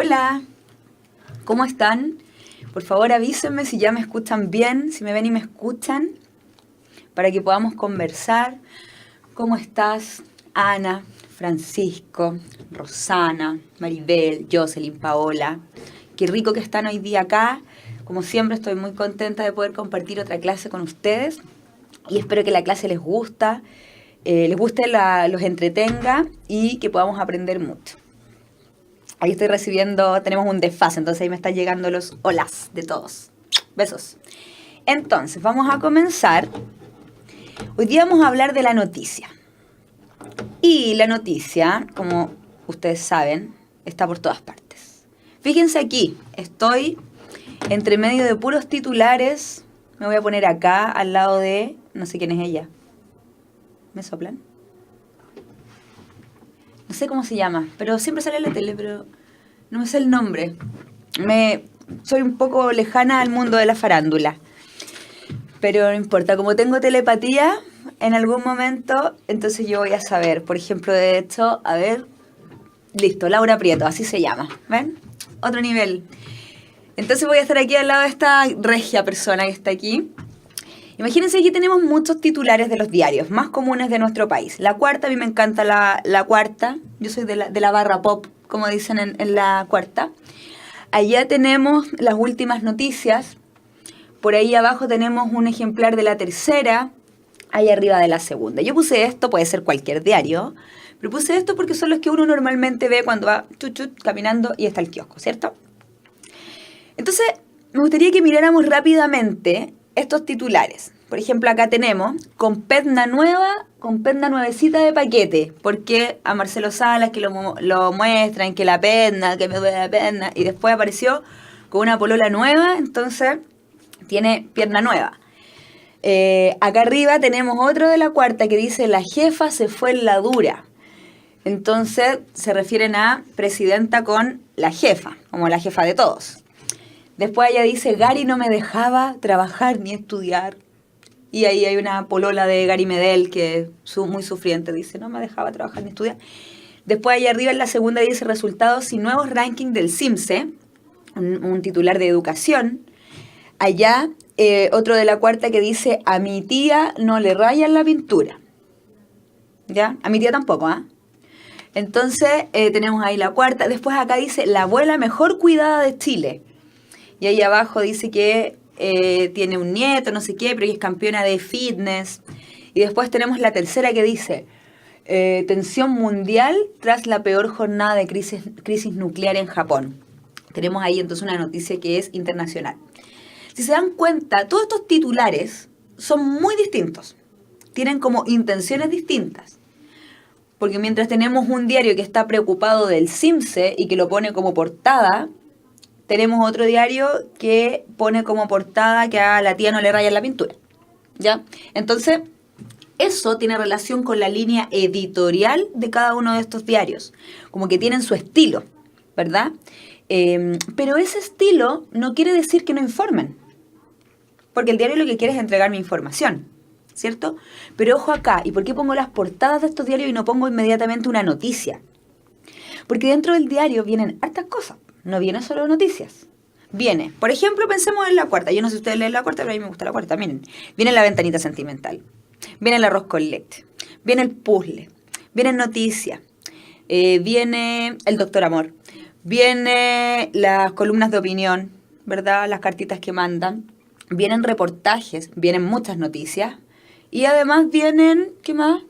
Hola, ¿cómo están? Por favor avísenme si ya me escuchan bien, si me ven y me escuchan, para que podamos conversar. ¿Cómo estás, Ana, Francisco, Rosana, Maribel, Jocelyn, Paola? Qué rico que están hoy día acá. Como siempre estoy muy contenta de poder compartir otra clase con ustedes y espero que la clase les guste, los entretenga y que podamos aprender mucho. Ahí estoy recibiendo, tenemos un desfase, entonces ahí me están llegando los holas de todos. Besos. Entonces, vamos a comenzar. Hoy día vamos a hablar de la noticia. Y la noticia, como ustedes saben, está por todas partes. Fíjense aquí, estoy entre medio de puros titulares. Me voy a poner acá, al lado de... no sé quién es ella. ¿Me soplan? No sé cómo se llama, pero siempre sale en la tele, pero no me sé el nombre. Soy un poco lejana al mundo de la farándula. Pero no importa, como tengo telepatía en algún momento, entonces yo voy a saber. Por ejemplo, de hecho, a ver, listo, Laura Prieto, así se llama. ¿Ven? Otro nivel. Entonces voy a estar aquí al lado de esta regia persona que está aquí. Imagínense que tenemos muchos titulares de los diarios más comunes de nuestro país. La Cuarta, a mí me encanta la Cuarta. Yo soy de la barra pop, como dicen en la Cuarta. Allá tenemos las últimas noticias. Por ahí abajo tenemos un ejemplar de la Tercera. Ahí arriba de la Segunda. Yo puse esto, puede ser cualquier diario, pero puse esto porque son los que uno normalmente ve cuando va caminando y está el kiosco, ¿cierto? Entonces, me gustaría que miráramos rápidamente estos titulares. Por ejemplo, acá tenemos con perna nuevecita de paquete, porque a Marcelo Salas que lo muestran, que la perna, que me duele la perna, y después apareció con una polola nueva, entonces tiene pierna nueva. Acá arriba tenemos otro de la Cuarta que dice la jefa se fue en la dura. Entonces se refieren a presidenta con la jefa, como la jefa de todos. Después ella dice, Gary no me dejaba trabajar ni estudiar. Y ahí hay una polola de Gary Medel que es muy sufriente, dice, no me dejaba trabajar ni estudiar. Después allá arriba en la Segunda dice, resultados y nuevos rankings del CIMSE, un titular de educación. Allá otro de la Cuarta que dice, a mi tía no le rayan la pintura. ¿Ya? A mi tía tampoco, ¿ah? Entonces tenemos ahí la Cuarta. Después acá dice, la abuela mejor cuidada de Chile. Y ahí abajo dice que tiene un nieto, no sé qué, pero ella es campeona de fitness. Y después tenemos la Tercera que dice, tensión mundial tras la peor jornada de crisis nuclear en Japón. Tenemos ahí entonces una noticia que es internacional. Si se dan cuenta, todos estos titulares son muy distintos. Tienen como intenciones distintas. Porque mientras tenemos un diario que está preocupado del CIMSE y que lo pone como portada, tenemos otro diario que pone como portada que a la tía no le rayan la pintura. ¿Ya? Entonces, eso tiene relación con la línea editorial de cada uno de estos diarios. Como que tienen su estilo, ¿verdad? Pero ese estilo no quiere decir que no informen. Porque el diario lo que quiere es entregarme información, ¿cierto? Pero ojo acá, ¿y por qué pongo las portadas de estos diarios y no pongo inmediatamente una noticia? Porque dentro del diario vienen hartas cosas. No viene solo noticias. Viene, por ejemplo, pensemos en la Cuarta. Yo no sé si ustedes leen la Cuarta, pero a mí me gusta la Cuarta. Miren, viene la ventanita sentimental. Viene el arroz con leche. Viene el puzzle. Viene noticias. Viene el doctor Amor. Viene las columnas de opinión, ¿verdad? Las cartitas que mandan. Vienen reportajes. Vienen muchas noticias. Y además vienen, ¿qué más?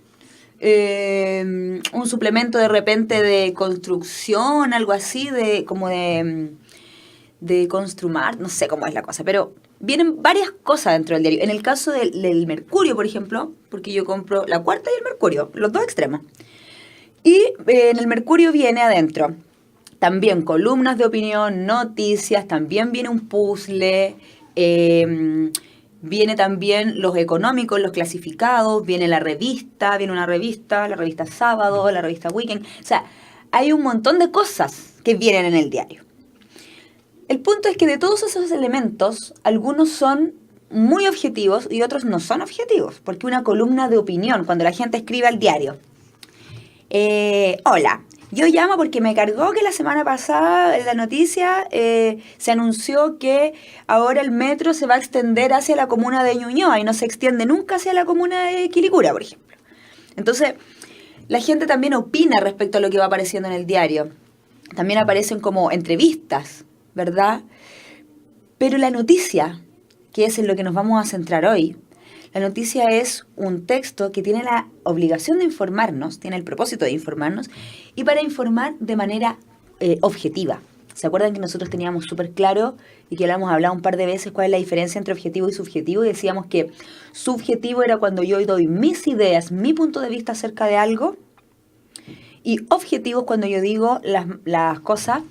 Un suplemento de repente de construcción, algo así, de construmar, no sé cómo es la cosa, pero vienen varias cosas dentro del diario. En el caso del Mercurio, por ejemplo, porque yo compro la Cuarta y el Mercurio, los dos extremos. Y en el Mercurio viene adentro también columnas de opinión, noticias, también viene un puzzle, viene también los económicos, los clasificados, viene la revista, la revista Sábado, la revista Weekend. O sea, hay un montón de cosas que vienen en el diario. El punto es que de todos esos elementos, algunos son muy objetivos y otros no son objetivos. Porque una columna de opinión, cuando la gente escribe al diario, hola, Yo llamo porque me cargó que la semana pasada en la noticia se anunció que ahora el metro se va a extender hacia la comuna de Ñuñoa y no se extiende nunca hacia la comuna de Quilicura, por ejemplo. Entonces, la gente también opina respecto a lo que va apareciendo en el diario. También aparecen como entrevistas, ¿verdad? Pero la noticia, que es en lo que nos vamos a centrar hoy, la noticia es un texto que tiene la obligación de informarnos, tiene el propósito de informarnos, y para informar de manera objetiva. ¿Se acuerdan que nosotros teníamos súper claro y que lo hemos hablado un par de veces cuál es la diferencia entre objetivo y subjetivo? Y decíamos que subjetivo era cuando yo doy mis ideas, mi punto de vista acerca de algo, y objetivo es cuando yo digo las cosas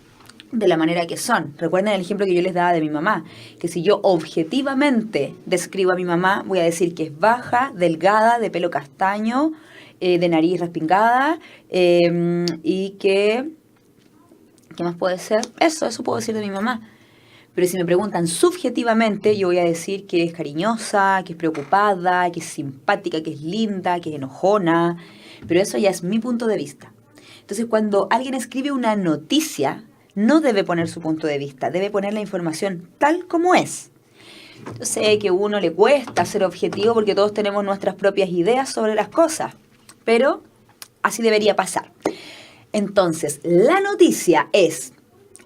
de la manera que son. Recuerden el ejemplo que yo les daba de mi mamá, que si yo objetivamente describo a mi mamá, voy a decir que es baja, delgada, de pelo castaño, de nariz respingada, y que... ¿Qué más puede ser? Eso puedo decir de mi mamá. Pero si me preguntan subjetivamente, yo voy a decir que es cariñosa, que es preocupada, que es simpática, que es linda, que es enojona. Pero eso ya es mi punto de vista. Entonces, cuando alguien escribe una noticia, no debe poner su punto de vista, debe poner la información tal como es. Yo sé que a uno le cuesta ser objetivo porque todos tenemos nuestras propias ideas sobre las cosas, pero así debería pasar. Entonces, la noticia es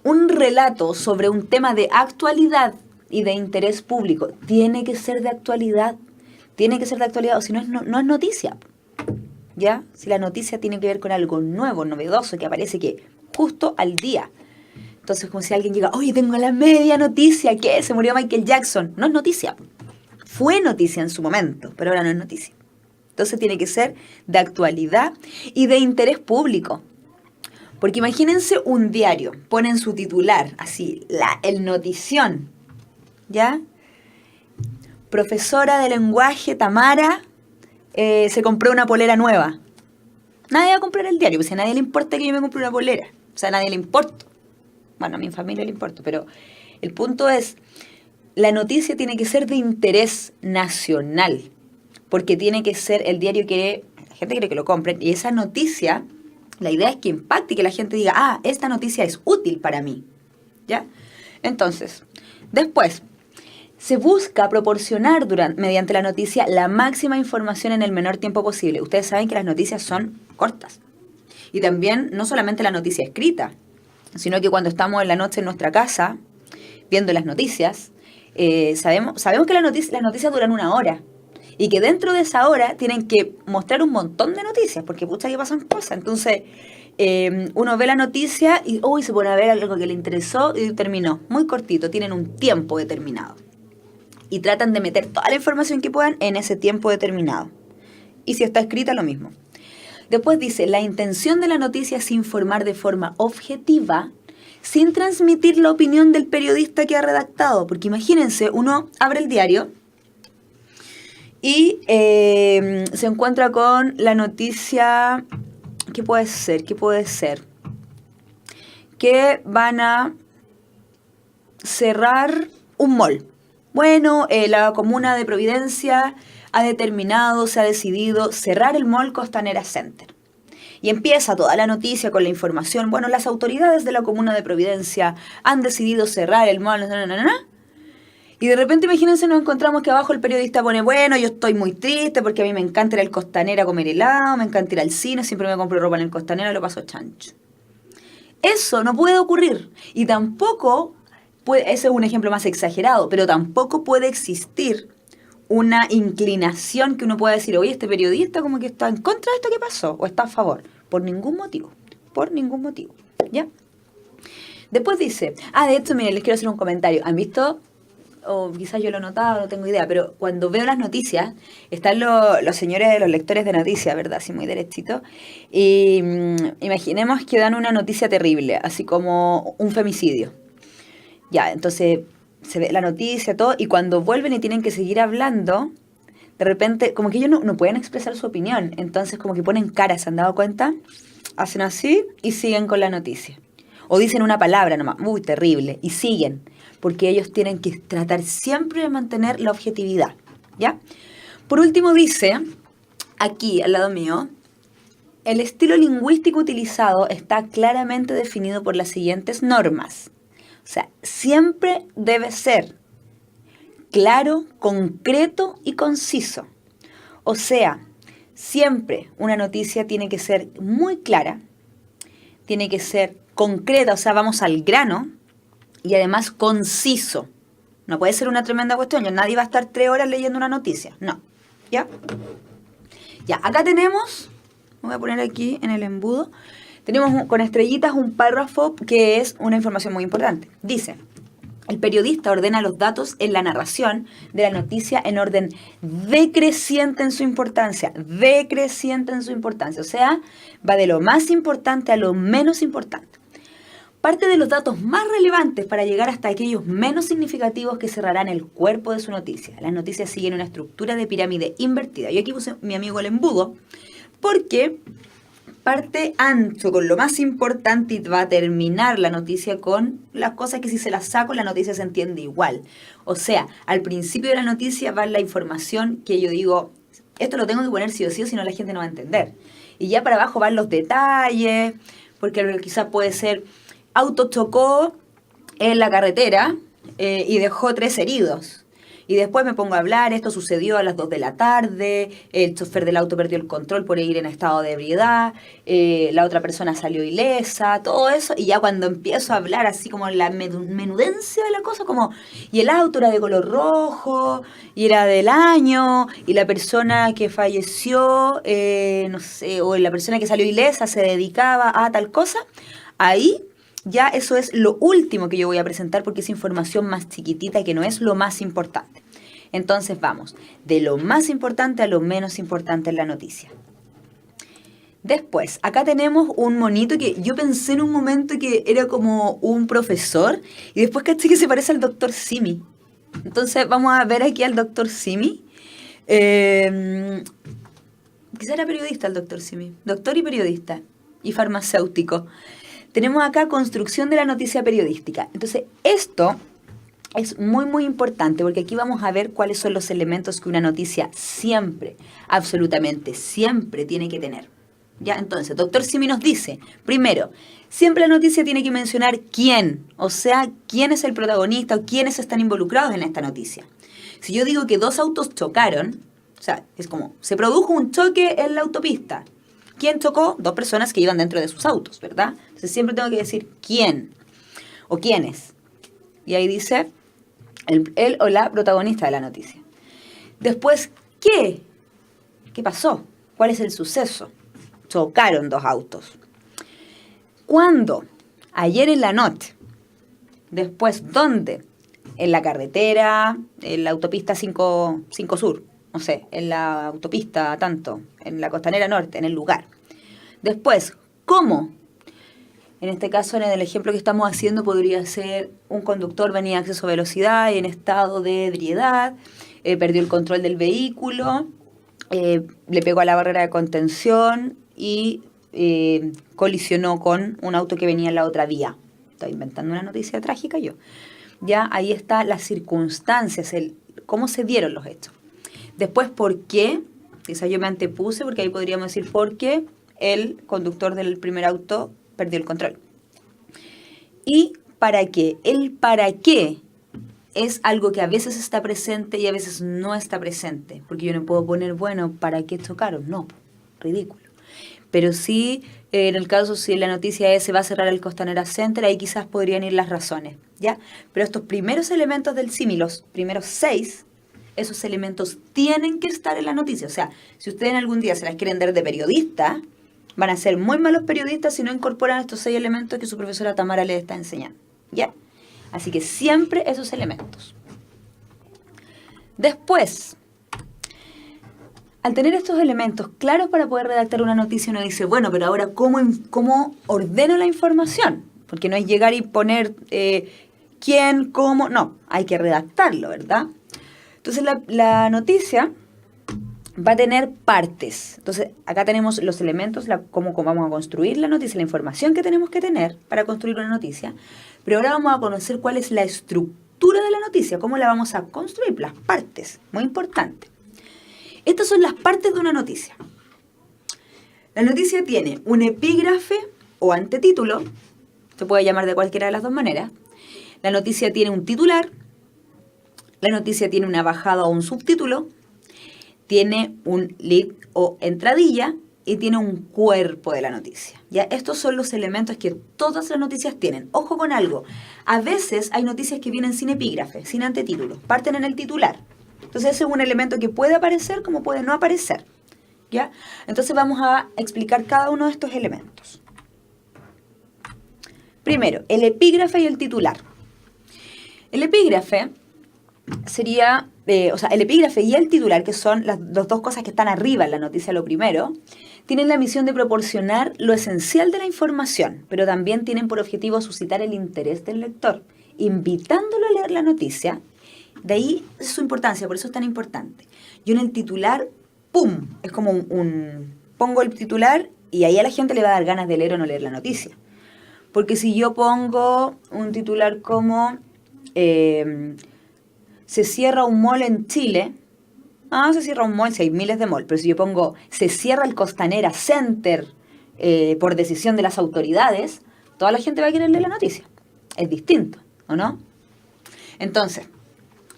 un relato sobre un tema de actualidad y de interés público. Tiene que ser de actualidad, o si no no es noticia. ¿Ya? Si la noticia tiene que ver con algo nuevo, novedoso, que aparece que justo al día. Entonces, como si alguien llega, oye, tengo la media noticia, ¿qué? Se murió Michael Jackson. No es noticia. Fue noticia en su momento, pero ahora no es noticia. Entonces tiene que ser de actualidad y de interés público. Porque imagínense un diario, ponen su titular, así, el notición, ¿ya? Profesora de lenguaje Tamara se compró una polera nueva. Nadie va a comprar el diario, pues a nadie le importa que yo me compre una polera. O sea, a nadie le importa. Bueno, a mi familia le importa, pero el punto es, la noticia tiene que ser de interés nacional, porque tiene que ser el diario que la gente quiere que lo compren, y esa noticia, la idea es que impacte y que la gente diga, esta noticia es útil para mí, ¿ya? Entonces, después, se busca proporcionar mediante la noticia la máxima información en el menor tiempo posible. Ustedes saben que las noticias son cortas. Y también, no solamente la noticia escrita, sino que cuando estamos en la noche en nuestra casa, viendo las noticias, sabemos que las noticias duran 1 hora. Y que dentro de esa hora tienen que mostrar un montón de noticias, porque pucha que pasan cosas. Entonces, uno ve la noticia y se pone a ver algo que le interesó y terminó. Muy cortito, tienen un tiempo determinado. Y tratan de meter toda la información que puedan en ese tiempo determinado. Y si está escrita, lo mismo. Después dice, la intención de la noticia es informar de forma objetiva, sin transmitir la opinión del periodista que ha redactado. Porque imagínense, uno abre el diario y se encuentra con la noticia, ¿qué puede ser? Que van a cerrar un mall. Bueno, la comuna de Providencia se ha decidido cerrar el mall Costanera Center. Y empieza toda la noticia con la información. Bueno, las autoridades de la comuna de Providencia han decidido cerrar el mall. Y de repente, imagínense, nos encontramos que abajo el periodista pone, bueno, yo estoy muy triste porque a mí me encanta ir al Costanera a comer helado, me encanta ir al cine, siempre me compro ropa en el Costanera, lo paso chancho. Eso no puede ocurrir. Y tampoco, ese es un ejemplo más exagerado, pero tampoco puede existir una inclinación que uno pueda decir, oye, este periodista como que está en contra de esto que pasó, o está a favor. Por ningún motivo. ¿Ya? Después dice, de hecho, miren, les quiero hacer un comentario. ¿Han visto? O quizás yo lo he notado, no tengo idea, pero cuando veo las noticias, están los señores, los lectores de noticias, ¿verdad? Así muy derechito. Y imaginemos que dan una noticia terrible, así como un femicidio. Ya, entonces se ve la noticia, todo, y cuando vuelven y tienen que seguir hablando, de repente, como que ellos no pueden expresar su opinión, entonces como que ponen cara, ¿se han dado cuenta? Hacen así y siguen con la noticia. O dicen una palabra nomás, muy terrible, y siguen, porque ellos tienen que tratar siempre de mantener la objetividad, ¿ya? Por último dice, aquí al lado mío, El estilo lingüístico utilizado está claramente definido por las siguientes normas. O sea, siempre debe ser claro, concreto y conciso. O sea, siempre una noticia tiene que ser muy clara, tiene que ser concreta, o sea, vamos al grano, y además conciso. No puede ser una tremenda cuestión, nadie va a estar 3 horas leyendo una noticia, no. ¿Ya? Ya, acá tenemos, voy a poner aquí en el embudo, tenemos con estrellitas un párrafo que es una información muy importante. Dice: el periodista ordena los datos en la narración de la noticia en orden decreciente en su importancia. Decreciente en su importancia. O sea, va de lo más importante a lo menos importante. Parte de los datos más relevantes para llegar hasta aquellos menos significativos que cerrarán el cuerpo de su noticia. Las noticias siguen una estructura de pirámide invertida. Yo aquí puse mi amigo el embudo porque parte ancho con lo más importante y va a terminar la noticia con las cosas que si se las saco la noticia se entiende igual. O sea, al principio de la noticia va la información que yo digo, esto lo tengo que poner sí o sí, o si no la gente no va a entender. Y ya para abajo van los detalles, porque quizás puede ser, auto chocó en la carretera y dejó 3 heridos. Y después me pongo a hablar, esto sucedió a las 2 de la tarde, el chofer del auto perdió el control por ir en estado de ebriedad, la otra persona salió ilesa, todo eso, y ya cuando empiezo a hablar así como la menudencia de la cosa, como, y el auto era de color rojo, y era del año, y la persona que falleció, no sé, o la persona que salió ilesa se dedicaba a tal cosa, ahí ya eso es lo último que yo voy a presentar porque es información más chiquitita que no es lo más importante. Entonces vamos, de lo más importante a lo menos importante en la noticia. Después, acá tenemos un monito que yo pensé en un momento que era como un profesor y después caché que se parece al doctor Simi. Entonces vamos a ver aquí al doctor Simi. Quizá era periodista el doctor Simi. Doctor y periodista y farmacéutico. Tenemos acá construcción de la noticia periodística. Entonces, esto es muy, muy importante porque aquí vamos a ver cuáles son los elementos que una noticia siempre, absolutamente siempre tiene que tener. ¿Ya? Entonces, doctor Simi nos dice, primero, siempre la noticia tiene que mencionar quién, o sea, quién es el protagonista o quiénes están involucrados en esta noticia. Si yo digo que 2 autos chocaron, o sea, es como, se produjo un choque en la autopista. ¿Quién chocó? 2 personas que iban dentro de sus autos, ¿verdad? Entonces siempre tengo que decir quién o quiénes. Y ahí dice él o la protagonista de la noticia. Después, ¿qué? ¿Qué pasó? ¿Cuál es el suceso? Chocaron 2 autos. ¿Cuándo? Ayer en la noche. Después, ¿dónde? En la carretera, en la autopista 5 Sur. No sé, en la autopista tanto, en la costanera norte, en el lugar. Después, ¿cómo? En este caso, en el ejemplo que estamos haciendo, podría ser un conductor venía a exceso de velocidad y en estado de ebriedad, perdió el control del vehículo, le pegó a la barrera de contención y colisionó con un auto que venía en la otra vía. Estoy inventando una noticia trágica yo. Ya ahí está las circunstancias, cómo se dieron los hechos. Después, ¿por qué? Quizá yo me antepuse, porque ahí podríamos decir por qué el conductor del primer auto perdió el control. ¿Y para qué? El para qué es algo que a veces está presente y a veces no está presente. Porque yo no puedo poner, bueno, ¿para qué chocaron? No, ridículo. Pero sí, en el caso, si la noticia es se va a cerrar el Costanera Center, ahí quizás podrían ir las razones, ¿ya? Pero estos primeros elementos del Simi, los primeros 6, esos elementos tienen que estar en la noticia. O sea, si ustedes en algún día se las quieren dar de periodista, van a ser muy malos periodistas si no incorporan estos 6 elementos que su profesora Tamara les está enseñando. ¿Ya? Así que siempre esos elementos. Después, al tener estos elementos claros para poder redactar una noticia, uno dice, bueno, pero ahora, ¿cómo ordeno la información? Porque no es llegar y poner quién, cómo, no, hay que redactarlo, ¿verdad? Entonces la noticia va a tener partes. Entonces acá tenemos los elementos, cómo vamos a construir la noticia, la información que tenemos que tener para construir una noticia. Pero ahora vamos a conocer cuál es la estructura de la noticia, cómo la vamos a construir, las partes, muy importante. Estas son las partes de una noticia. La noticia tiene un epígrafe o antetítulo, se puede llamar de cualquiera de las dos maneras. La noticia tiene un titular, la noticia tiene una bajada o un subtítulo, tiene un lead o entradilla y tiene un cuerpo de la noticia. ¿Ya? Estos son los elementos que todas las noticias tienen. Ojo con algo, a veces hay noticias que vienen sin epígrafe, sin antetítulo, parten en el titular. Entonces ese es un elemento que puede aparecer como puede no aparecer. ¿Ya? Entonces vamos a explicar cada uno de estos elementos. Primero, el epígrafe y el titular. El epígrafe sería, el epígrafe y el titular, que son las dos cosas que están arriba en la noticia, lo primero, tienen la misión de proporcionar lo esencial de la información, pero también tienen por objetivo suscitar el interés del lector, invitándolo a leer la noticia. De ahí su importancia, por eso es tan importante. Yo en el titular, ¡pum!, es como pongo el titular y ahí a la gente le va a dar ganas de leer o no leer la noticia. Porque si yo pongo un titular como se cierra un mall en Chile, se cierra un mall, si hay miles de malls, pero si yo pongo se cierra el Costanera Center por decisión de las autoridades, toda la gente va a querer leer la noticia. Es distinto, ¿o no? Entonces,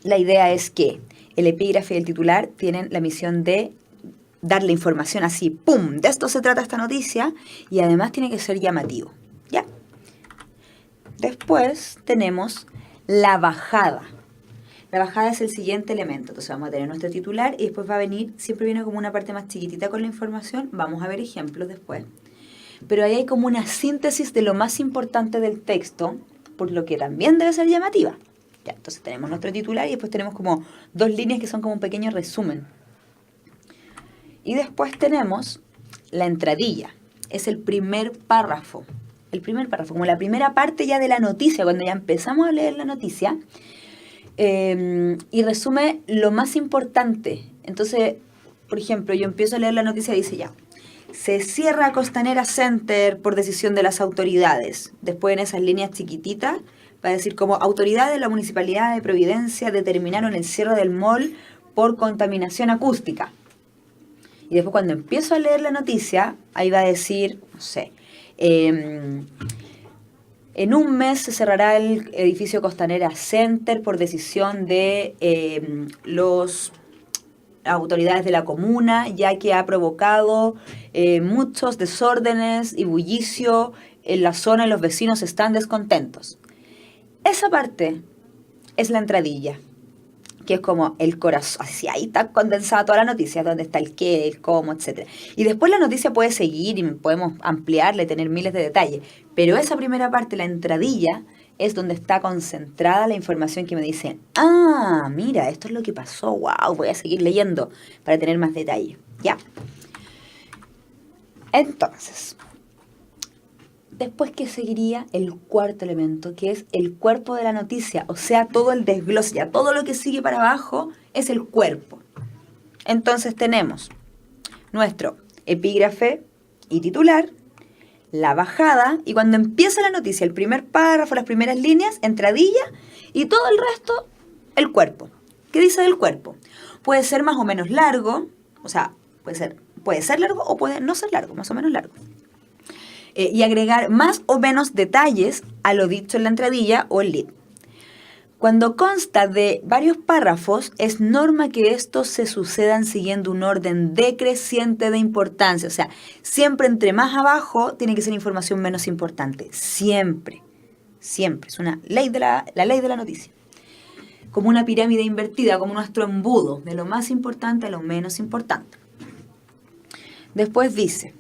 la idea es que el epígrafe y el titular tienen la misión de darle información así, ¡pum!, de esto se trata esta noticia, y además tiene que ser llamativo, ¿ya? Después tenemos la bajada. La bajada es el siguiente elemento. Entonces vamos a tener nuestro titular y después va a venir, siempre viene como una parte más chiquitita con la información. Vamos a ver ejemplos después. Pero ahí hay como una síntesis de lo más importante del texto, por lo que también debe ser llamativa. Ya, entonces tenemos nuestro titular y después tenemos como dos líneas que son como un pequeño resumen. Y después tenemos la entradilla. Es el primer párrafo. El primer párrafo, como la primera parte ya de la noticia, cuando ya empezamos a leer la noticia, y resume lo más importante. Entonces, por ejemplo, yo empiezo a leer la noticia y dice ya, se cierra Costanera Center por decisión de las autoridades. Después en esas líneas chiquititas va a decir como autoridades de la Municipalidad de Providencia determinaron el cierre del mall por contaminación acústica. Y después cuando empiezo a leer la noticia, ahí va a decir, no sé, en un mes se cerrará el edificio Costanera Center por decisión de las autoridades de la comuna, ya que ha provocado muchos desórdenes y bullicio en la zona y los vecinos están descontentos. Esa parte es la entradilla, que es como el corazón, así ahí está condensada toda la noticia, donde está el qué, el cómo, etc. Y después la noticia puede seguir y podemos ampliarla y tener miles de detalles, pero esa primera parte, la entradilla, es donde está concentrada la información que me dice, mira, esto es lo que pasó, wow, voy a seguir leyendo para tener más detalles, ¿ya? Entonces, después que seguiría el cuarto elemento, que es el cuerpo de la noticia, o sea, todo el desglose, ya todo lo que sigue para abajo es el cuerpo. Entonces tenemos nuestro epígrafe y titular, la bajada, y cuando empieza la noticia, el primer párrafo, las primeras líneas, entradilla, y todo el resto, el cuerpo. ¿Qué dice del cuerpo? Puede ser más o menos largo, o sea, puede ser largo o puede no ser largo, más o menos largo. Y agregar más o menos detalles a lo dicho en la entradilla o el lead. Cuando consta de varios párrafos, es norma que estos se sucedan siguiendo un orden decreciente de importancia. O sea, siempre entre más abajo tiene que ser información menos importante. Siempre. Siempre. Es una ley de la ley de la noticia. Como una pirámide invertida, como nuestro embudo, de lo más importante a lo menos importante. Después dice...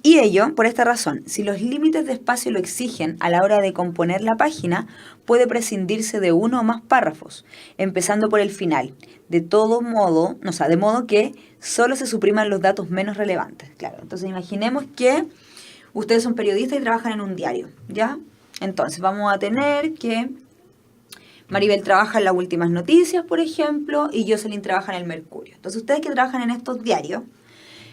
y ello, por esta razón, si los límites de espacio lo exigen a la hora de componer la página, puede prescindirse de uno o más párrafos, empezando por el final, de modo que solo se supriman los datos menos relevantes. Claro, entonces imaginemos que ustedes son periodistas y trabajan en un diario, ¿ya? Entonces vamos a tener que Maribel trabaja en las últimas noticias, por ejemplo, y Jocelyn trabaja en el Mercurio. Entonces ustedes que trabajan en estos diarios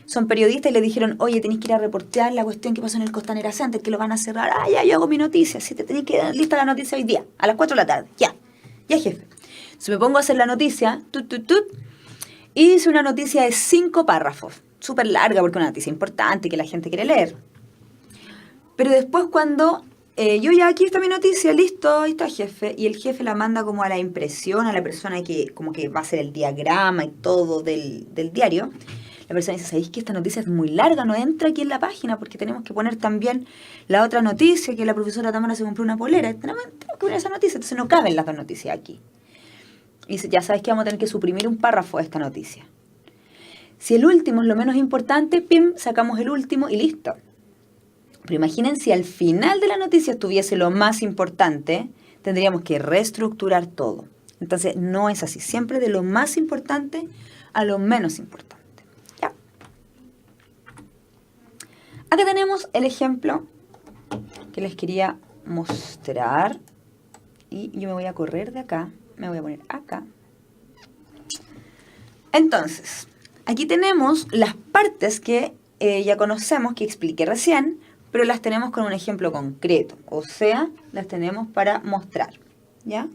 son periodistas y le dijeron, oye, tenéis que ir a reportear la cuestión que pasó en el Costanera Center, que lo van a cerrar. Ya, yo hago mi noticia. Si te tenéis que dar lista la noticia hoy día, a las 4 de la tarde. Ya, jefe. Si me pongo a hacer la noticia, Y dice una noticia de 5 párrafos, súper larga porque es una noticia importante que la gente quiere leer. Pero después cuando yo ya aquí está mi noticia, listo, ahí está jefe, y el jefe la manda como a la impresión, a la persona que como que va a hacer el diagrama y todo del diario, la persona dice, ¿sabéis que esta noticia es muy larga? No entra aquí en la página porque tenemos que poner también la otra noticia, que la profesora Tamara se compró una polera, tenemos que poner esa noticia, entonces no caben las dos noticias aquí. Y dice, ya sabes que vamos a tener que suprimir un párrafo de esta noticia. Si el último es lo menos importante, pim, sacamos el último y listo. Pero imaginen si al final de la noticia estuviese lo más importante, tendríamos que reestructurar todo. Entonces no es así, siempre de lo más importante a lo menos importante. ¿Ya? Acá tenemos el ejemplo que les quería mostrar. Y yo me voy a correr de acá, me voy a poner acá. Entonces, aquí tenemos las partes que ya conocemos, que expliqué recién, pero las tenemos con un ejemplo concreto, o sea, las tenemos para mostrar, ¿ya?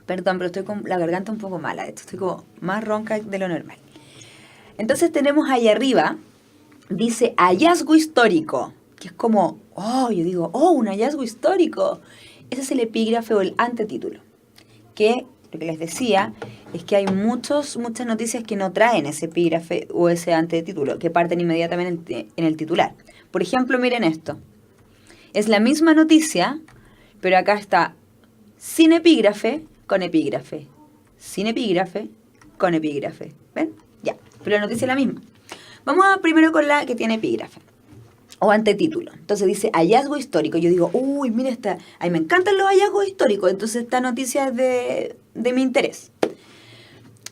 Perdón, pero estoy con la garganta un poco mala, estoy como más ronca de lo normal. Entonces tenemos ahí arriba, dice hallazgo histórico, que es como, yo digo, un hallazgo histórico. Ese es el epígrafe o el antetítulo, que lo que les decía es que hay muchas noticias que no traen ese epígrafe o ese antetítulo, que parten inmediatamente en el titular. Por ejemplo, miren esto. Es la misma noticia, pero acá está sin epígrafe, con epígrafe. Sin epígrafe, con epígrafe. ¿Ven? Ya, pero la noticia es la misma. Vamos primero con la que tiene epígrafe o antetítulo. Entonces dice hallazgo histórico. Yo digo, mira esta, ay, me encantan los hallazgos históricos, entonces esta noticia es de mi interés.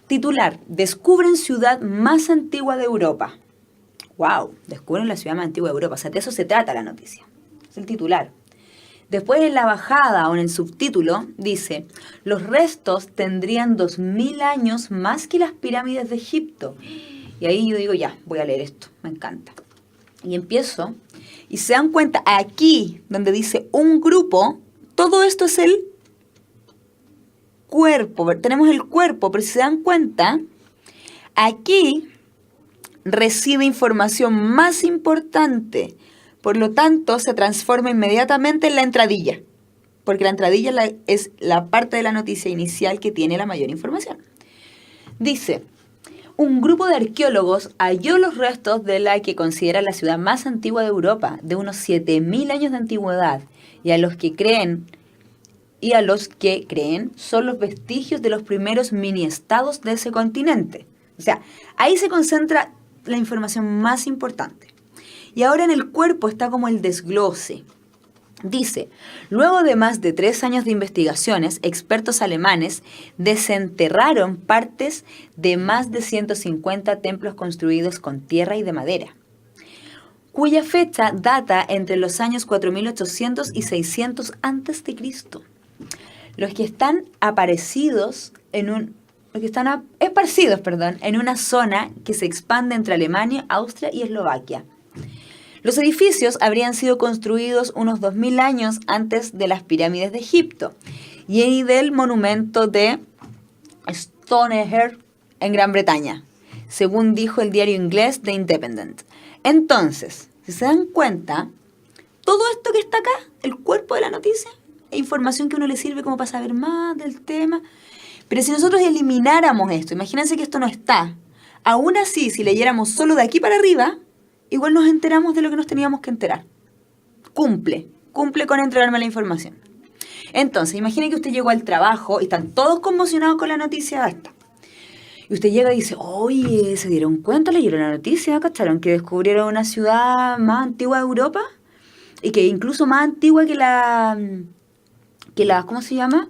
Titular, descubren ciudad más antigua de Europa. ¡Wow! Descubren la ciudad más antigua de Europa. O sea, de eso se trata la noticia. Es el titular. Después en la bajada o en el subtítulo dice, los restos tendrían 2000 años más que las pirámides de Egipto. Y ahí yo digo, ya, voy a leer esto, me encanta. Y empiezo, y se dan cuenta, aquí donde dice un grupo, todo esto es el cuerpo, tenemos el cuerpo, pero si se dan cuenta, aquí recibe información más importante, por lo tanto se transforma inmediatamente en la entradilla, porque la entradilla es la parte de la noticia inicial que tiene la mayor información. Dice, un grupo de arqueólogos halló los restos de la que considera la ciudad más antigua de Europa, de unos 7000 años de antigüedad, y a los que creen son los vestigios de los primeros mini-estados de ese continente. O sea, ahí se concentra la información más importante. Y ahora en el cuerpo está como el desglose. Dice, luego de más de 3 años de investigaciones, expertos alemanes desenterraron partes de más de 150 templos construidos con tierra y de madera, cuya fecha data entre los años 4800 y 600 a.C. Los que están esparcidos en una zona que se expande entre Alemania, Austria y Eslovaquia. Los edificios habrían sido construidos unos 2000 años antes de las pirámides de Egipto y del monumento de Stonehenge en Gran Bretaña, según dijo el diario inglés The Independent. Entonces, si se dan cuenta, todo esto que está acá, el cuerpo de la noticia, es información que a uno le sirve como para saber más del tema. Pero si nosotros elimináramos esto, imagínense que esto no está, aún así, si leyéramos solo de aquí para arriba, igual nos enteramos de lo que nos teníamos que enterar. Cumple con entregarme la información. Entonces, imaginen que usted llegó al trabajo y están todos conmocionados con la noticia esta. Y usted llega y dice, oye, ¿se dieron cuenta? ¿Leyeron la noticia? ¿Cacharon que descubrieron una ciudad más antigua de Europa? Y que incluso más antigua que ¿cómo se llama?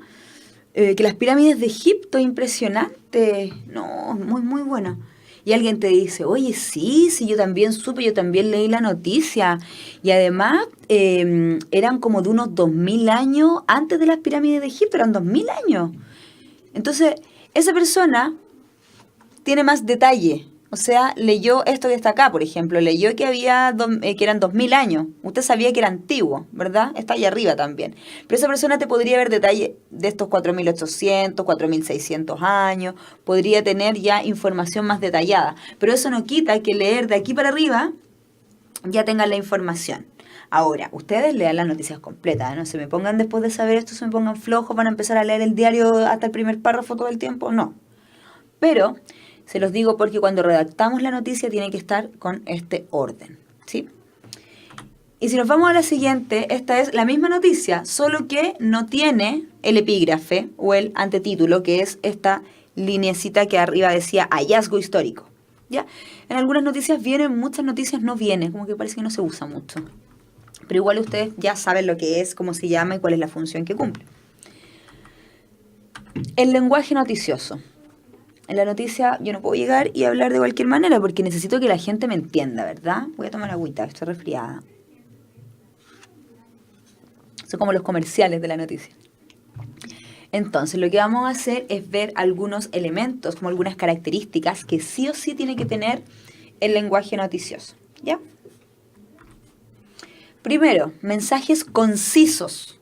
Que las pirámides de Egipto, impresionante. No, muy, muy bueno. Y alguien te dice, oye, sí, yo también supe, yo también leí la noticia. Y además eran como de unos 2000 años antes de las pirámides de Egipto, eran 2000 años. Entonces, esa persona tiene más detalle O sea, leyó esto que está acá, por ejemplo, leyó que que eran 2000 años. Usted sabía que era antiguo, ¿verdad? Está ahí arriba también. Pero esa persona te podría ver detalle de estos 4800, 4600 años, podría tener ya información más detallada. Pero eso no quita que leer de aquí para arriba ya tengan la información. Ahora, ustedes lean las noticias completas, ¿eh? No se me pongan después de saber esto, se me pongan flojos, van a empezar a leer el diario hasta el primer párrafo todo el tiempo. No. Pero se los digo porque cuando redactamos la noticia tiene que estar con este orden, ¿sí? Y si nos vamos a la siguiente, esta es la misma noticia, solo que no tiene el epígrafe o el antetítulo, que es esta lineecita que arriba decía hallazgo histórico. ¿Ya? En algunas noticias vienen, muchas noticias no vienen, como que parece que no se usa mucho. Pero igual ustedes ya saben lo que es, cómo se llama y cuál es la función que cumple. El lenguaje noticioso. En la noticia yo no puedo llegar y hablar de cualquier manera porque necesito que la gente me entienda, ¿verdad? Voy a tomar agüita, estoy resfriada. Son como los comerciales de la noticia. Entonces, lo que vamos a hacer es ver algunos elementos, como algunas características que sí o sí tiene que tener el lenguaje noticioso, ¿ya? Primero, mensajes concisos.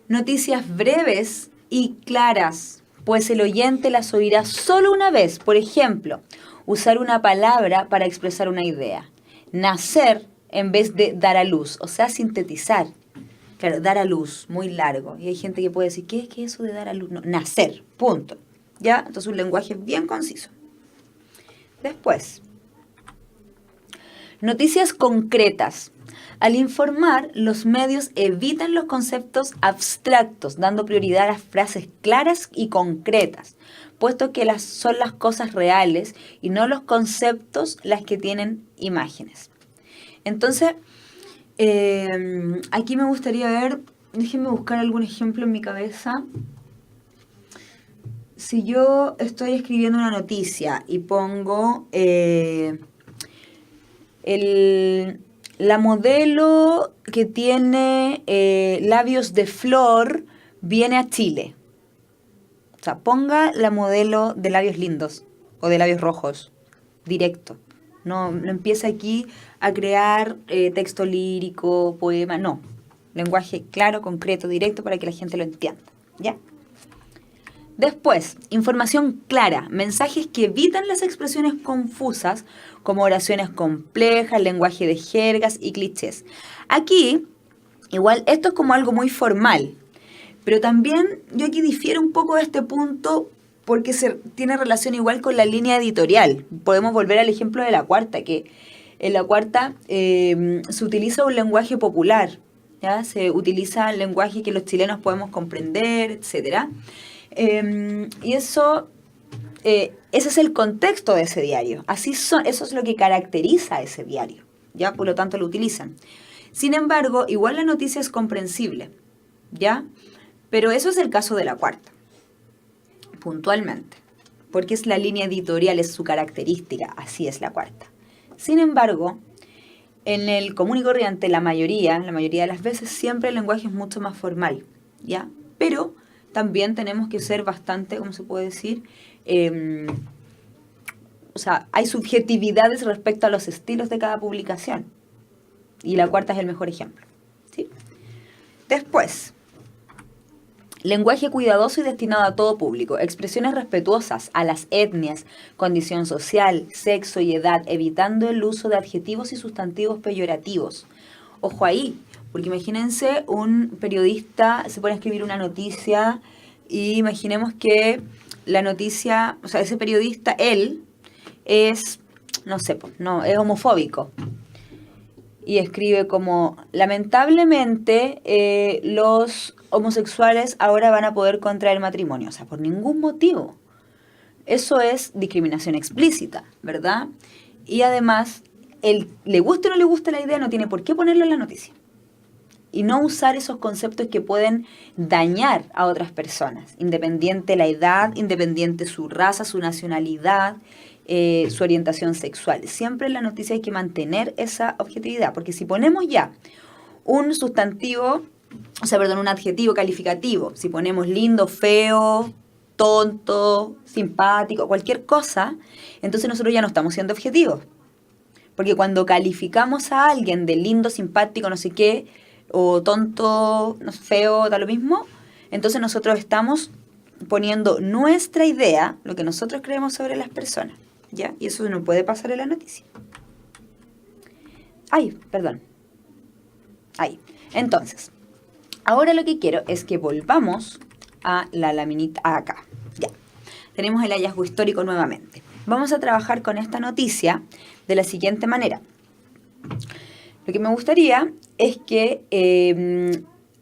Noticias breves y claras, pues el oyente las oirá solo una vez. Por ejemplo, usar una palabra para expresar una idea. Nacer en vez de dar a luz, o sea, sintetizar. Claro, dar a luz, muy largo. Y hay gente que puede decir, ¿qué es eso de dar a luz? No, nacer, punto. ¿Ya? Entonces un lenguaje bien conciso. Después, noticias concretas. Al informar, los medios evitan los conceptos abstractos, dando prioridad a las frases claras y concretas, puesto que son las cosas reales y no los conceptos las que tienen imágenes. Entonces, aquí me gustaría ver, déjenme buscar algún ejemplo en mi cabeza. Si yo estoy escribiendo una noticia y pongo la modelo que tiene labios de flor viene a Chile. O sea, ponga la modelo de labios lindos o de labios rojos, directo. No empieza aquí a crear texto lírico, poema, no. Lenguaje claro, concreto, directo para que la gente lo entienda, ¿ya? Después, información clara, mensajes que evitan las expresiones confusas, como oraciones complejas, lenguaje de jergas y clichés. Aquí, igual, esto es como algo muy formal, pero también yo aquí difiero un poco de este punto porque tiene relación igual con la línea editorial. Podemos volver al ejemplo de La Cuarta, que en La Cuarta se utiliza un lenguaje popular, ¿ya? Se utiliza el lenguaje que los chilenos podemos comprender, etcétera. Y eso, ese es el contexto de ese diario. Eso es lo que caracteriza a ese diario, ¿ya? Por lo tanto lo utilizan. Sin embargo, igual la noticia es comprensible, ¿ya? Pero eso es el caso de La Cuarta, puntualmente, porque es la línea editorial, es su característica, así es La Cuarta. Sin embargo, en el común y corriente, la mayoría de las veces, siempre el lenguaje es mucho más formal, ¿ya? Pero también tenemos que ser bastante, ¿cómo se puede decir? O sea, hay subjetividades respecto a los estilos de cada publicación. Y La Cuarta es el mejor ejemplo, ¿sí? Después, lenguaje cuidadoso y destinado a todo público. Expresiones respetuosas a las etnias, condición social, sexo y edad, evitando el uso de adjetivos y sustantivos peyorativos. Ojo ahí, porque imagínense un periodista se pone a escribir una noticia y imaginemos que la noticia, o sea, ese periodista, él es, no sé, no, es homofóbico. Y escribe como, lamentablemente, los homosexuales ahora van a poder contraer matrimonio. O sea, por ningún motivo. Eso es discriminación explícita, ¿verdad? Y además, le guste o no le guste la idea, no tiene por qué ponerlo en la noticia. Y no usar esos conceptos que pueden dañar a otras personas, independiente la edad, independiente su raza, su nacionalidad, su orientación sexual. Siempre en la noticia hay que mantener esa objetividad, porque si ponemos ya un sustantivo, o sea, perdón, un adjetivo calificativo, si ponemos lindo, feo, tonto, simpático, cualquier cosa, entonces nosotros ya no estamos siendo objetivos. Porque cuando calificamos a alguien de lindo, simpático, no sé qué, o tonto, no sé, feo, da lo mismo, entonces nosotros estamos poniendo nuestra idea, lo que nosotros creemos sobre las personas, ¿ya? Y eso no puede pasar en la noticia. Ay, perdón. Ahí. Entonces, ahora lo que quiero es que volvamos a la laminita acá. Ya. Tenemos el hallazgo histórico nuevamente. Vamos a trabajar con esta noticia de la siguiente manera. Lo que me gustaría es que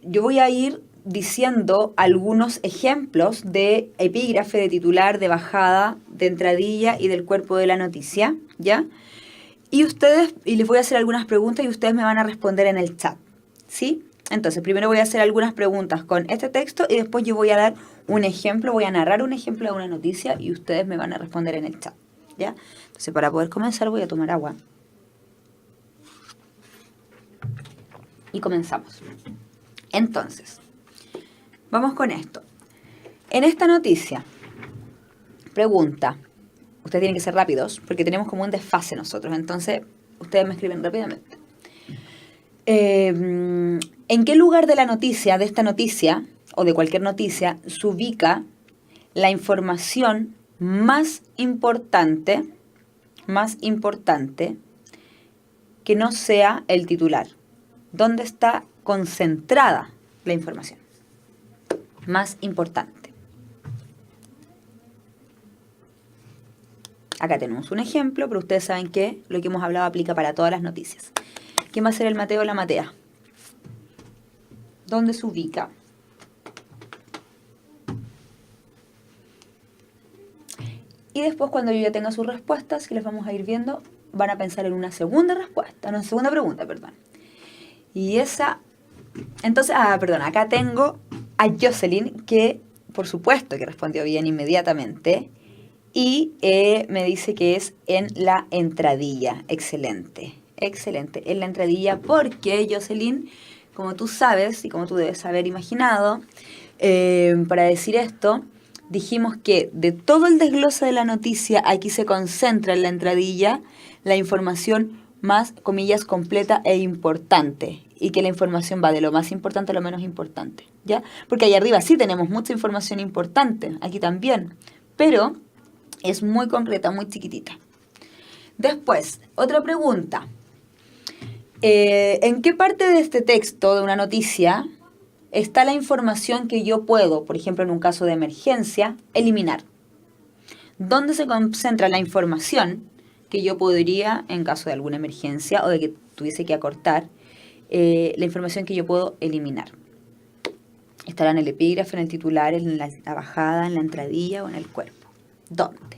yo voy a ir diciendo algunos ejemplos de epígrafe, de titular, de bajada, de entradilla y del cuerpo de la noticia, ¿ya? Y les voy a hacer algunas preguntas y ustedes me van a responder en el chat, ¿sí? Entonces, primero voy a hacer algunas preguntas con este texto y después yo voy a dar un ejemplo, voy a narrar un ejemplo de una noticia y ustedes me van a responder en el chat, ¿ya? Entonces, para poder comenzar voy a tomar agua. Y comenzamos. Entonces, vamos con esto. En esta noticia, pregunta, ustedes tienen que ser rápidos porque tenemos como un desfase nosotros, entonces ustedes me escriben rápidamente. ¿En qué lugar de la noticia, de esta noticia, o de cualquier noticia, se ubica la información más importante que no sea el titular? ¿Dónde está concentrada la información más importante? Acá tenemos un ejemplo, pero ustedes saben que lo que hemos hablado aplica para todas las noticias. ¿Quién va a ser el Mateo o la Matea? ¿Dónde se ubica? Y después, cuando yo ya tenga sus respuestas, que las vamos a ir viendo, van a pensar en una segunda respuesta, una segunda pregunta, perdón. Y esa... Entonces, perdón, acá tengo a Jocelyn, que por supuesto que respondió bien inmediatamente. Y me dice que es en la entradilla. Excelente, excelente. En la entradilla porque, Jocelyn, como tú sabes y como tú debes haber imaginado, para decir esto, dijimos que de todo el desglose de la noticia, aquí se concentra en la entradilla la información más, comillas, completa e importante. Y que la información va de lo más importante a lo menos importante, ¿ya? Porque ahí arriba sí tenemos mucha información importante, aquí también, pero es muy concreta, muy chiquitita. Después, otra pregunta. ¿En qué parte de este texto, de una noticia, está la información que yo puedo, por ejemplo, en un caso de emergencia, eliminar? ¿Dónde se concentra la información que yo podría, en caso de alguna emergencia o de que tuviese que acortar, la información que yo puedo eliminar? ¿Estará en el epígrafe, en el titular, en la bajada, en la entradilla o en el cuerpo? ¿Dónde?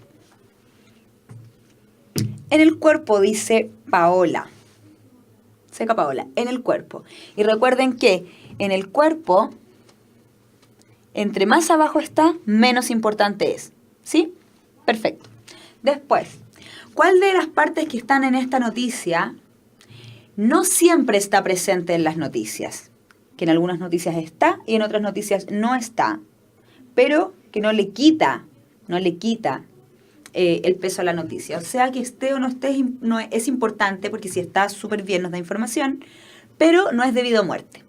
En el cuerpo dice Paola. Seca Paola, en el cuerpo. Y recuerden que en el cuerpo, entre más abajo está, menos importante es. ¿Sí? Perfecto. Después, ¿cuál de las partes que están en esta noticia no siempre está presente en las noticias? Que en algunas noticias está y en otras noticias no está. Pero que no le quita el peso a la noticia. O sea, que esté o no esté, no es importante, porque si está súper bien nos da información, pero no es debido a muerte.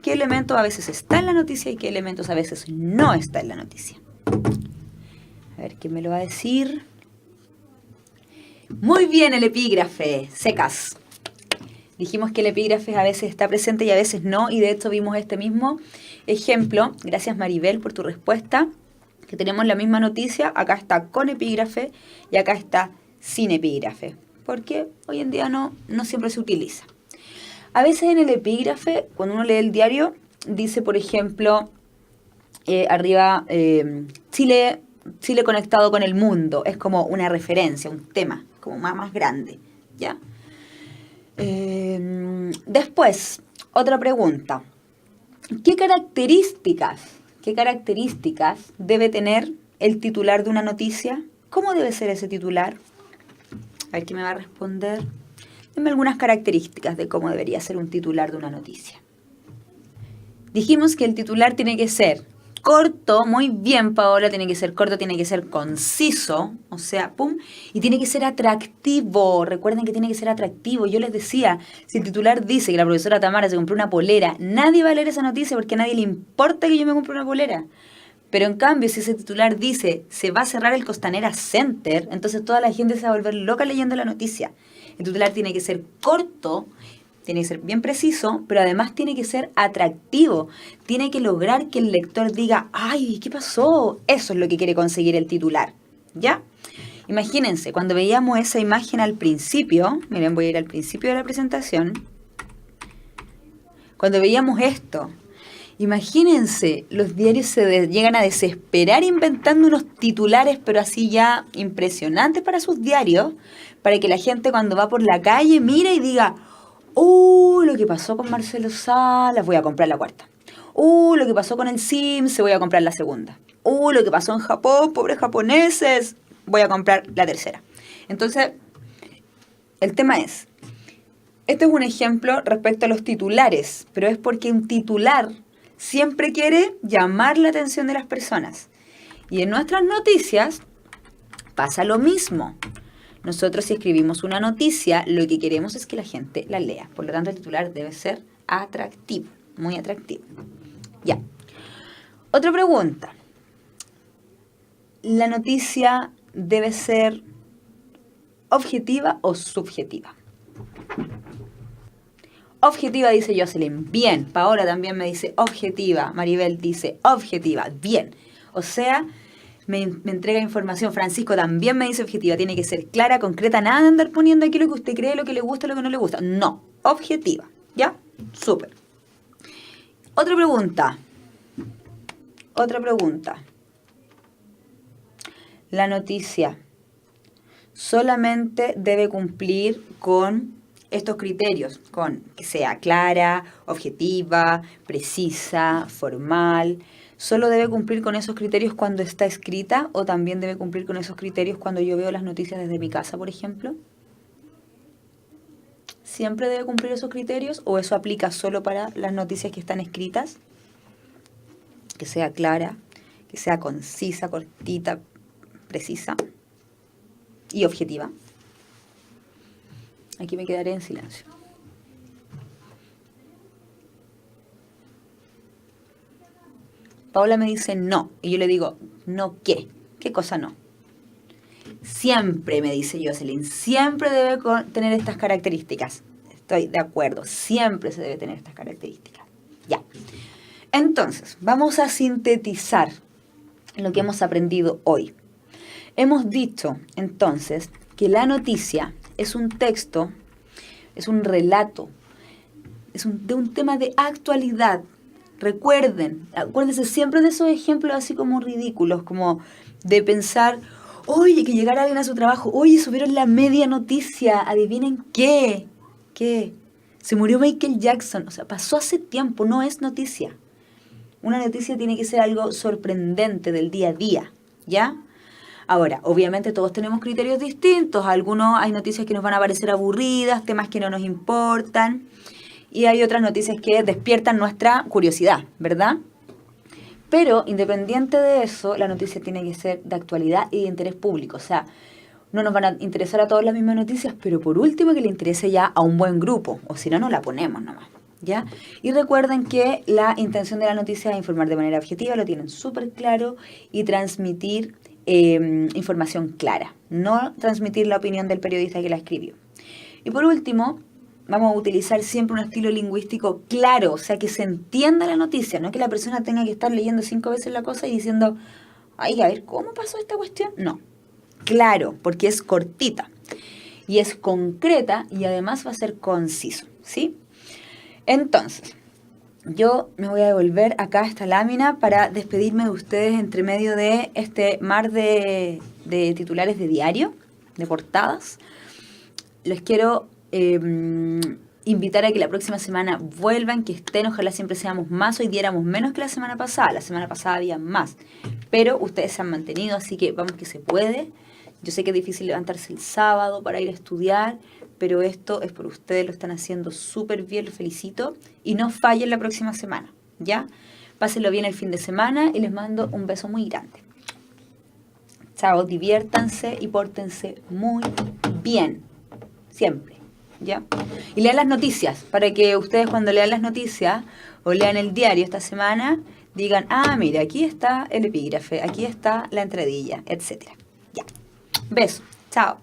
¿Qué elemento a veces está en la noticia y qué elementos a veces no está en la noticia? A ver, ¿quién me lo va a decir? Muy bien, el epígrafe. Secas. Dijimos que el epígrafe a veces está presente y a veces no, y de hecho vimos este mismo ejemplo. Gracias, Maribel, por tu respuesta. Que tenemos la misma noticia, acá está con epígrafe y acá está sin epígrafe, porque hoy en día no siempre se utiliza. A veces en el epígrafe, cuando uno lee el diario, dice, por ejemplo, arriba, Chile conectado con el mundo, es como una referencia, un tema, como más grande, ¿ya? Después, otra pregunta. ¿Qué características debe tener el titular de una noticia? ¿Cómo debe ser ese titular? A ver quién me va a responder. Dime algunas características de cómo debería ser un titular de una noticia. Dijimos que el titular tiene que ser corto, muy bien, Paola, tiene que ser corto, tiene que ser conciso, o sea, pum, y tiene que ser atractivo. Recuerden que tiene que ser atractivo. Yo les decía, si el titular dice que la profesora Tamara se compró una polera, nadie va a leer esa noticia porque a nadie le importa que yo me compre una polera. Pero en cambio, si ese titular dice se va a cerrar el Costanera Center, entonces toda la gente se va a volver loca leyendo la noticia. El titular tiene que ser corto, tiene que ser bien preciso, pero además tiene que ser atractivo. Tiene que lograr que el lector diga, ¡ay, qué pasó! Eso es lo que quiere conseguir el titular, ¿ya? Imagínense, cuando veíamos esa imagen al principio, miren, voy a ir al principio de la presentación, cuando veíamos esto, imagínense, los diarios llegan a desesperar inventando unos titulares, pero así ya impresionantes para sus diarios, para que la gente cuando va por la calle mire y diga, lo que pasó con Marcelo Salas, voy a comprar la cuarta. Lo que pasó con el Sims, voy a comprar la segunda. Lo que pasó en Japón, pobres japoneses, voy a comprar la tercera. Entonces, el tema es, este es un ejemplo respecto a los titulares, pero es porque un titular siempre quiere llamar la atención de las personas. Y en nuestras noticias pasa lo mismo. Nosotros si escribimos una noticia, lo que queremos es que la gente la lea. Por lo tanto, el titular debe ser atractivo, muy atractivo. Ya. Otra pregunta. ¿La noticia debe ser objetiva o subjetiva? Objetiva, dice Jocelyn. Bien. Paola también me dice objetiva. Maribel dice objetiva. Bien. O sea, me entrega información. Francisco también me dice objetiva. Tiene que ser clara, concreta. Nada de andar poniendo aquí lo que usted cree, lo que le gusta, lo que no le gusta. No. Objetiva. ¿Ya? Súper. Otra pregunta. La noticia solamente debe cumplir con estos criterios, con que sea clara, objetiva, precisa, formal. ¿Solo debe cumplir con esos criterios cuando está escrita o también debe cumplir con esos criterios cuando yo veo las noticias desde mi casa, por ejemplo? ¿Siempre debe cumplir esos criterios o eso aplica solo para las noticias que están escritas? Que sea clara, que sea concisa, cortita, precisa y objetiva. Aquí me quedaré en silencio. Paola me dice no. Y yo le digo, ¿no qué? ¿Qué cosa no? Siempre, me dice Jocelyn, siempre debe tener estas características. Estoy de acuerdo, siempre se debe tener estas características. Ya. Entonces, vamos a sintetizar lo que hemos aprendido hoy. Hemos dicho, entonces, que la noticia es un texto, es un relato, de un tema de actualidad. Acuérdense siempre de esos ejemplos así como ridículos, como de pensar, oye, que llegara alguien a su trabajo, oye, subieron la media noticia, adivinen qué, se murió Michael Jackson, o sea, pasó hace tiempo, no es noticia. Una noticia tiene que ser algo sorprendente del día a día, ¿ya? Ahora, obviamente todos tenemos criterios distintos. Algunos hay noticias que nos van a parecer aburridas, temas que no nos importan. Y hay otras noticias que despiertan nuestra curiosidad, ¿verdad? Pero, independiente de eso, la noticia tiene que ser de actualidad y de interés público. O sea, no nos van a interesar a todos las mismas noticias, pero por último que le interese ya a un buen grupo. O si no, no la ponemos nomás, ¿ya? Y recuerden que la intención de la noticia es informar de manera objetiva, lo tienen súper claro, y transmitir información clara, no transmitir la opinión del periodista que la escribió. Y por último, vamos a utilizar siempre un estilo lingüístico claro, o sea, que se entienda la noticia, no que la persona tenga que estar leyendo 5 veces la cosa y diciendo, ay, a ver, ¿cómo pasó esta cuestión? No, claro, porque es cortita y es concreta y además va a ser conciso, ¿sí? Entonces, yo me voy a devolver acá a esta lámina para despedirme de ustedes entre medio de este mar de titulares de diario, de portadas. Les quiero invitar a que la próxima semana vuelvan, que estén, ojalá siempre seamos más. Hoy día éramos menos que la semana pasada había más, pero ustedes se han mantenido, así que vamos que se puede. Yo sé que es difícil levantarse el sábado para ir a estudiar, pero esto es por ustedes, lo están haciendo súper bien, los felicito. Y no fallen la próxima semana, ¿ya? Pásenlo bien el fin de semana y les mando un beso muy grande. Chao, diviértanse y pórtense muy bien. Siempre. ¿Ya? Y lean las noticias, para que ustedes cuando lean las noticias o lean el diario esta semana, digan, ah, mira, aquí está el epígrafe, aquí está la entradilla, etc. Ya. Beso. Chao.